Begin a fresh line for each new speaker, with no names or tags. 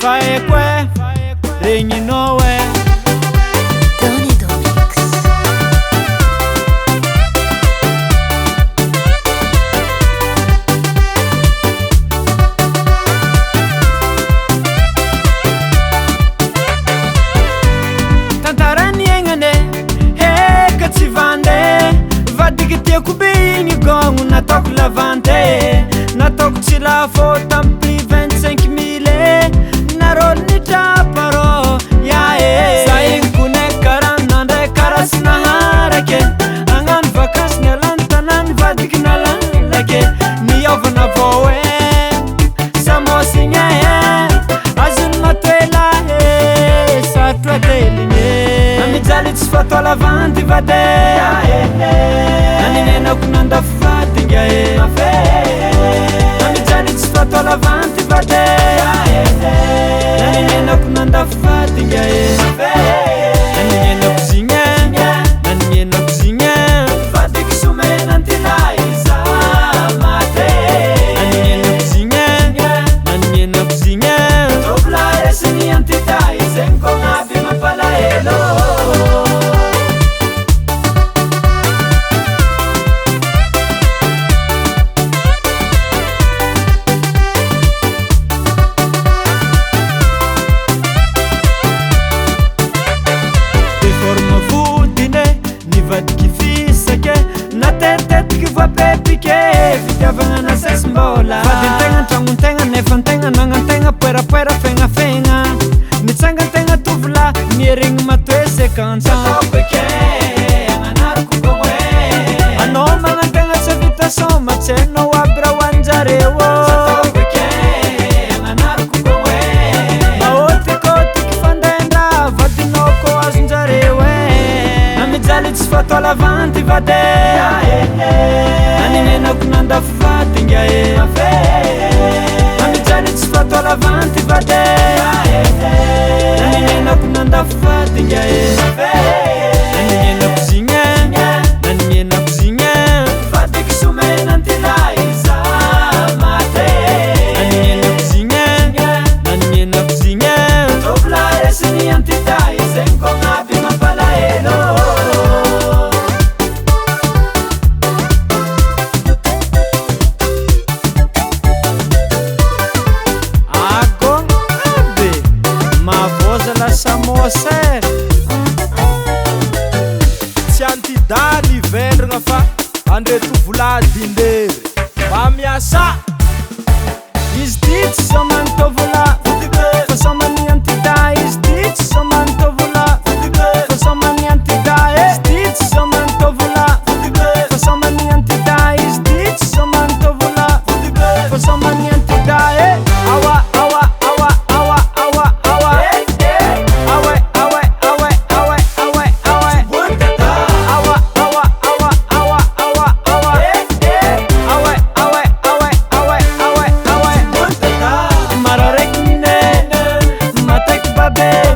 faekwe regninoe
Tony Domix.
Tantarany aignane heka tsy vande vadika tiako be igny gogno nataoko lavante nataoko tsy lafo tampy 25 000 narôlo ny traparo yae za igny kone karaha nandray karaha sy naharake agnano vakansy ny alany tanany vadiky nalalake niovana avao samosigna azony matoela sarotro ateligny namijaly tsy fatao lavanty vade naninenako nandafo vadinga namijaly tsy fatao lavanty vade naninenako nandafo vadinga naninenako zigna naninenako zigna vadiky somenantyla iza mate naninenako zigna naninenako zigna tobla resiny antita izegny kognaby mampalahelo vadiky fisake natetetiky voapepike fitiavagna nasesymbola vadintegna antragnon-tegna nefantegna nagnantegna poerapoera fegnafegna mitsangantegna tovola mierigny matoe séquence atopike agnanaroko gognoe anao magnantegna tsy vita soma tsy hainao aby raha hoanjareo atopike agnanaroko gognoe maôtikôtiky fandendra vadinao ko azonjareo namijaly tsy fatao lavanty vade naninenako nandafo vadinga namijaly tsy fatao lavanty vade naninenako nandafo vadinga naninenako zigna naninenako zigna vadiky somenantyla iza mate naninenako zigna naninenako zigna tobla resiny antita izegny kognaby mampalahelo samose
tsy antidany vendragna fa andreto voladindery mba miasa
izy ty tsy somany vola fa somany antida izy ty tsy somany vola fa somany antida izy ty tsy somany vola fa somany antida izy ty tsy somany vola fa somany antida awa awa awa awa awa awa babe